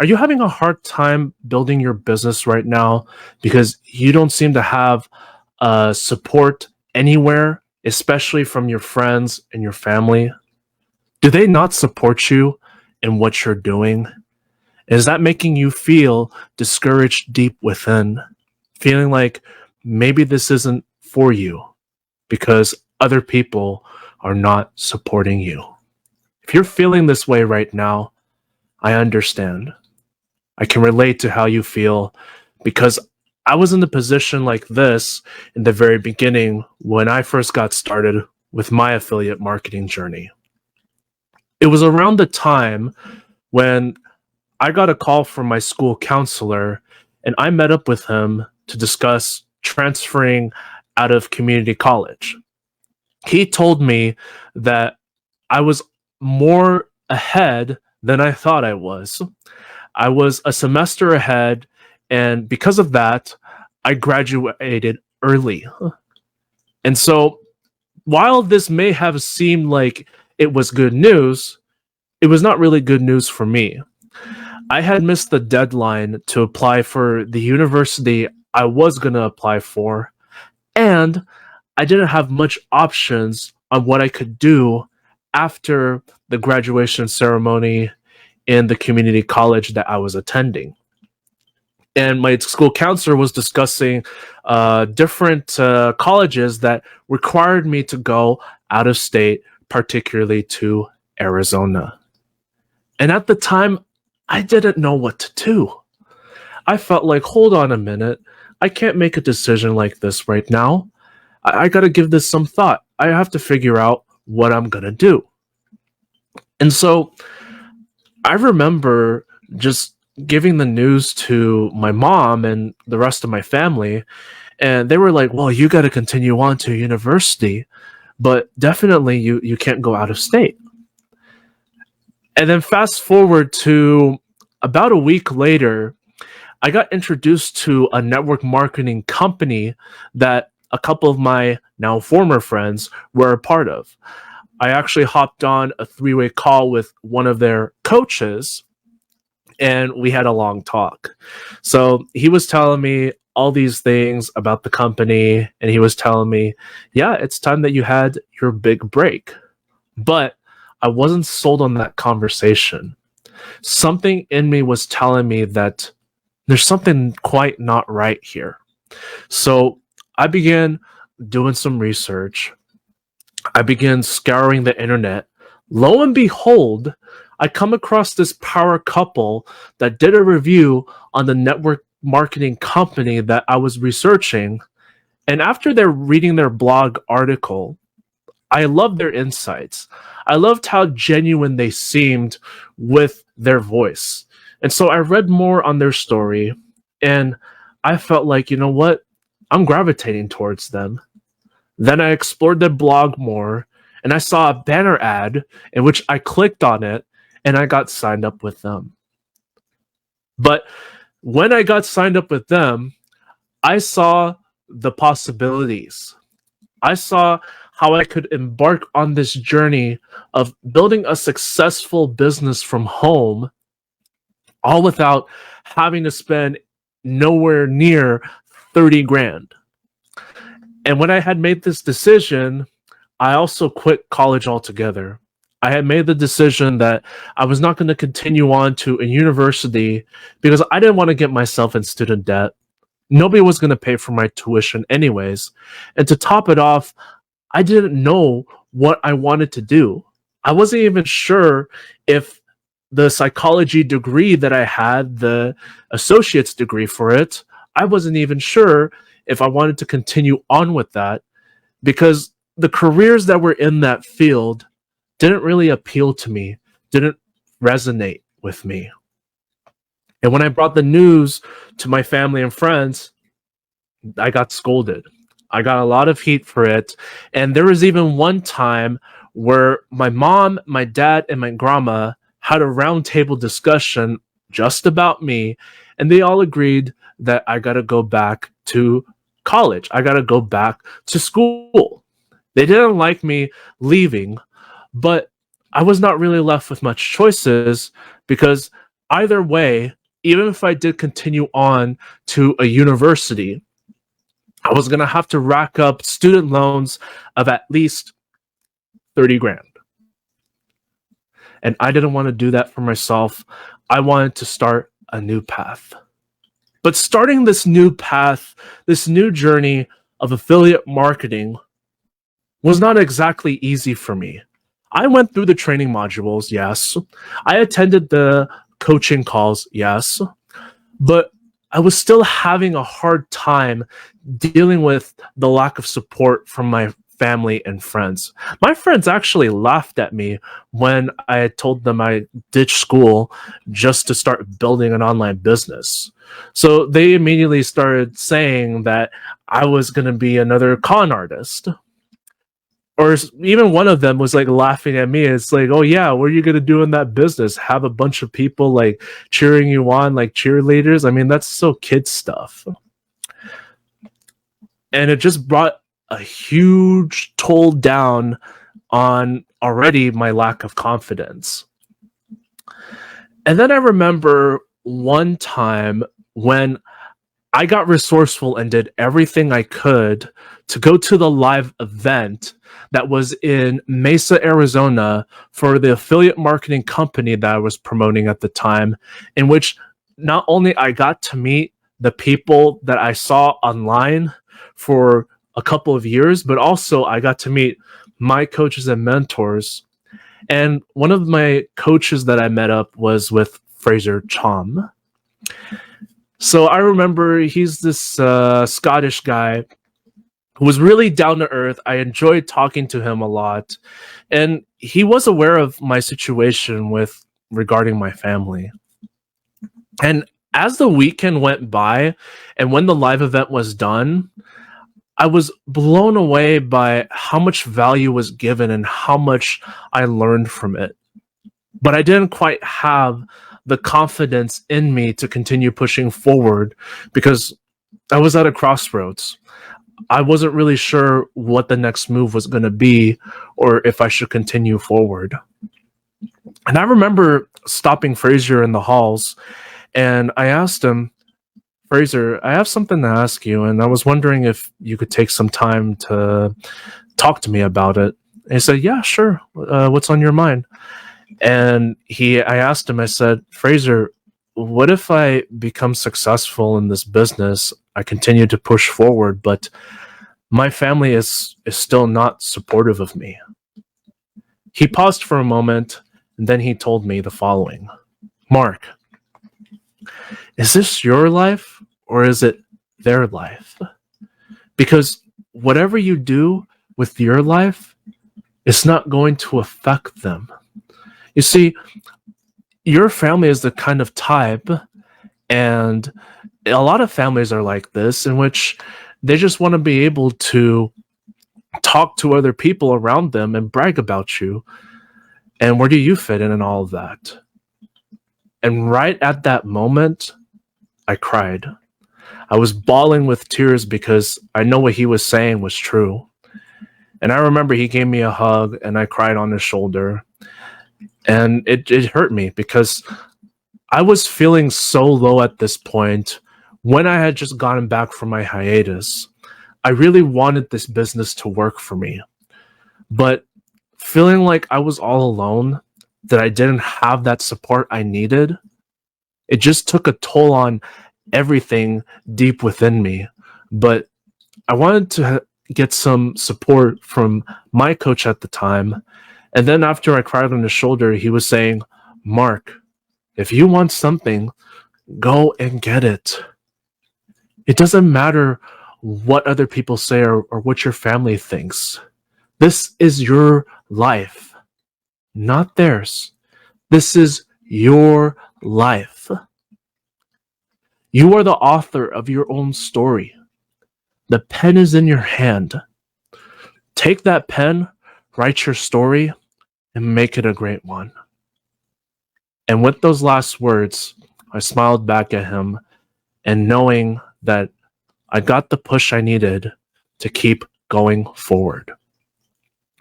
Are you having a hard time building your business right now because you don't seem to have support anywhere, especially from your friends and your family? Do they not support you in what you're doing? Is that making you feel discouraged deep within, feeling like maybe this isn't for you because other people are not supporting you? If you're feeling this way right now, I understand. I can relate to how you feel because I was in a position like this in the very beginning when I first got started with my affiliate marketing journey. It was around the time when I got a call from my school counselor and I met up with him to discuss transferring out of community college. He told me that I was more ahead than I thought I was. I was a semester ahead, and because of that, I graduated early. And so, while this may have seemed like it was good news, it was not really good news for me. I had missed the deadline to apply for the university I was going to apply for, and I didn't have much options on what I could do after the graduation ceremony in the community college that I was attending. And my school counselor was discussing different colleges that required me to go out of state, particularly to Arizona. And at the time, I didn't know what to do. I felt like, hold on a minute, I can't make a decision like this right now. I got to give this some thought. I have to figure out what I'm going to do. And so I remember just giving the news to my mom and the rest of my family, and they were like, well, you got to continue on to university, but definitely you can't go out of state. And then fast forward to about a week later, I got introduced to a network marketing company that a couple of my now former friends were a part of. I actually hopped on a three-way call with one of their coaches and we had a long talk. So he was telling me all these things about the company and he was telling me, yeah, it's time that you had your big break. But I wasn't sold on that conversation. Something in me was telling me that there's something quite not right here. So I began doing some research. I began scouring the internet. Lo and behold, I come across this power couple that did a review on the network marketing company that I was researching. And after they're reading their blog article, I loved their insights. I loved how genuine they seemed with their voice. And so I read more on their story and I felt like, you know what? I'm gravitating towards them. Then I explored their blog more and I saw a banner ad in which I clicked on it and I got signed up with them. But when I got signed up with them, I saw the possibilities. I saw how I could embark on this journey of building a successful business from home, all without having to spend nowhere near 30 grand. And when I had made this decision, I also quit college altogether. I had made the decision that I was not going to continue on to a university because I didn't want to get myself in student debt. Nobody was going to pay for my tuition anyways. And to top it off, I didn't know what I wanted to do. I wasn't even sure if the psychology degree that I had, the associate's degree for it, I wasn't even sure if I wanted to continue on with that because the careers that were in that field didn't really appeal to me, didn't resonate with me. And when I brought the news to my family and friends, I got scolded. I got a lot of heat for it. And there was even one time where my mom, my dad, and my grandma had a roundtable discussion just about me. And they all agreed that I got to go back to college. I got to go back to school. They didn't like me leaving, but I was not really left with much choices because Either way, even if I did continue on to a university, I was going to have to rack up student loans of at least 30 grand. And I didn't want to do that for myself. I wanted to start a new path. But starting this new path, this new journey of affiliate marketing was not exactly easy for me. I went through the training modules, yes. I attended the coaching calls, yes. But I was still having a hard time dealing with the lack of support from my family and friends. My friends actually laughed at me when I had told them I ditched school just to start building an online business. So they immediately started saying that I was going to be another con artist. Or even one of them was like laughing at me. It's like, oh yeah, what are you gonna do in that business? Have a bunch of people like cheering you on, like cheerleaders? I mean, that's so kid stuff. And it just brought a huge toll down on already my lack of confidence. And then I remember one time when I got resourceful and did everything I could to go to the live event that was in Mesa, Arizona for the affiliate marketing company that I was promoting at the time, in which not only I got to meet the people that I saw online for a couple of years, but also I got to meet my coaches and mentors. And one of my coaches that I met up was with Fraser Chom. So I remember he's this Scottish guy who was really down to earth. I enjoyed talking to him a lot, and he was aware of my situation with regarding my family. And as the weekend went by, and when the live event was done, I was blown away by how much value was given and how much I learned from it. But I didn't quite have the confidence in me to continue pushing forward because I was at a crossroads. I wasn't really sure what the next move was going to be or if I should continue forward. And I remember stopping Fraser in the halls and I asked him, Fraser, I have something to ask you, and I was wondering if you could take some time to talk to me about it. And he said, yeah, sure. What's on your mind? And I asked him, I said, Fraser, what if I become successful in this business? I continue to push forward, but my family is still not supportive of me. He paused for a moment, and then he told me the following. Mark, is this your life or is it their life? Because whatever you do with your life is not going to affect them. You see, your family is the kind of type, and a lot of families are like this, in which they just want to be able to talk to other people around them and brag about you. And where do you fit in all of that? And right at that moment, I cried. I was bawling with tears because I know what he was saying was true. And I remember he gave me a hug and I cried on his shoulder. And it hurt me because I was feeling so low at this point when I had just gotten back from my hiatus. I really wanted this business to work for me. But feeling like I was all alone, that I didn't have that support I needed, it just took a toll on everything deep within me. But I wanted to get some support from my coach at the time. And then after I cried on his shoulder, he was saying, Mark, if you want something, go and get it. It doesn't matter what other people say or what your family thinks. This is your life, not theirs. This is your life. You are the author of your own story. The pen is in your hand. Take that pen, write your story, and make it a great one. And with those last words, I smiled back at him, and knowing that I got the push I needed to keep going forward.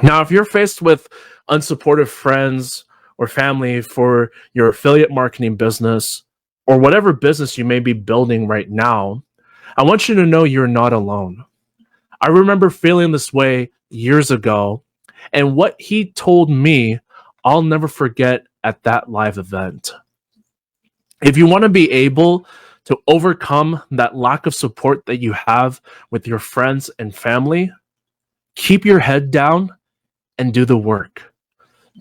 Now, if you're faced with unsupportive friends or family for your affiliate marketing business or whatever business you may be building right now, I want you to know you're not alone. I remember feeling this way years ago, and what he told me, I'll never forget at that live event. If you want to be able to overcome that lack of support that you have with your friends and family, keep your head down and do the work.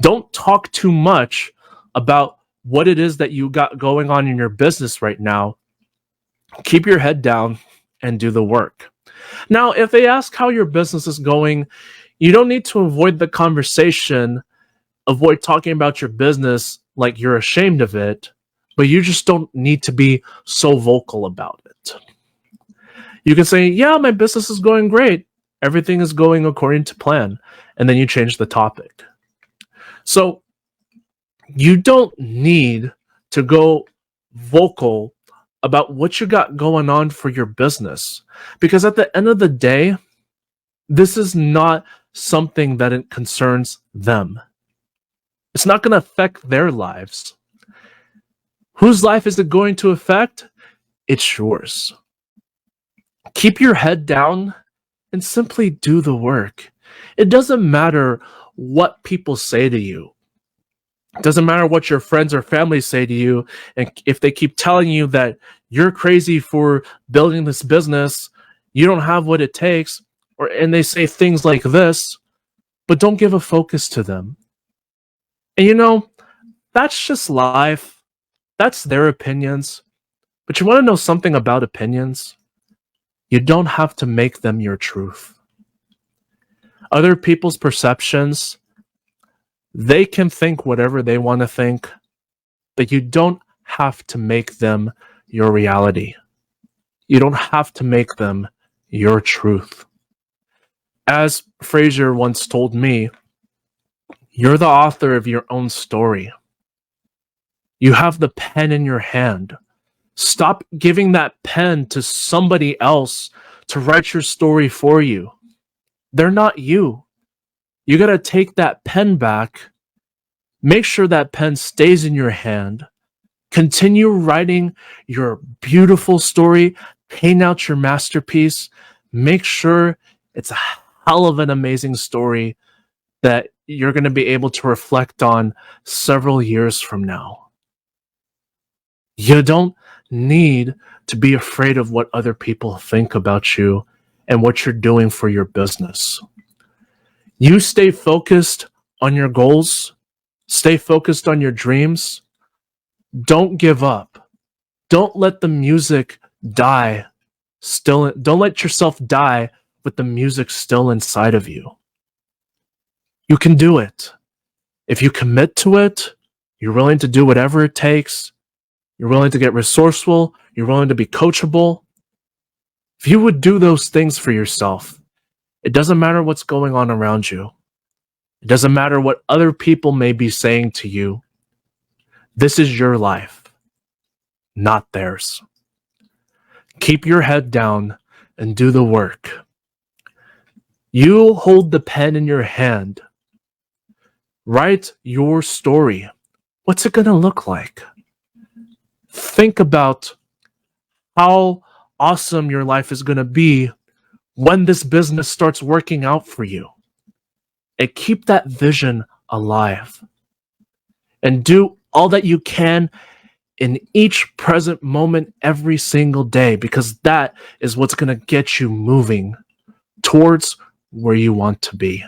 Don't talk too much about what it is that you got going on in your business right now. Keep your head down and do the work. Now, if they ask how your business is going, you don't need to avoid the conversation, avoid talking about your business like you're ashamed of it, but you just don't need to be so vocal about it. You can say, yeah, my business is going great. Everything is going according to plan. And then you change the topic. So you don't need to go vocal about what you got going on for your business. Because at the end of the day, this is not something that it concerns them. It's not going to affect their lives. Whose life is it going to affect? It's yours. Keep your head down and simply do the work. It doesn't matter what people say to you. It doesn't matter what your friends or family say to you. And if they keep telling you that you're crazy for building this business, you don't have what it takes, and they say things like this, but don't give a focus to them. And that's just life. That's their opinions. But you want to know something about opinions? You don't have to make them your truth. Other people's perceptions, they can think whatever they want to think, but you don't have to make them your reality. You don't have to make them your truth. As Fraser once told me, you're the author of your own story. You have the pen in your hand. Stop giving that pen to somebody else to write your story for you. They're not you. You got to take that pen back. Make sure that pen stays in your hand. Continue writing your beautiful story. Paint out your masterpiece. Make sure it's a hell of an amazing story that you're going to be able to reflect on several years from now. You don't need to be afraid of what other people think about you and what you're doing for your business. You stay focused on your goals. Stay focused on your dreams. Don't give up. Don't let the music die. Don't let yourself die with the music still inside of you. You can do it. If you commit to it, you're willing to do whatever it takes. You're willing to get resourceful. You're willing to be coachable. If you would do those things for yourself, it doesn't matter what's going on around you. It doesn't matter what other people may be saying to you. This is your life, not theirs. Keep your head down and do the work. You hold the pen in your hand. Write your story. What's it going to look like? Think about how awesome your life is going to be when this business starts working out for you. And keep that vision alive. And do all that you can in each present moment every single day, because that is what's going to get you moving towards where you want to be.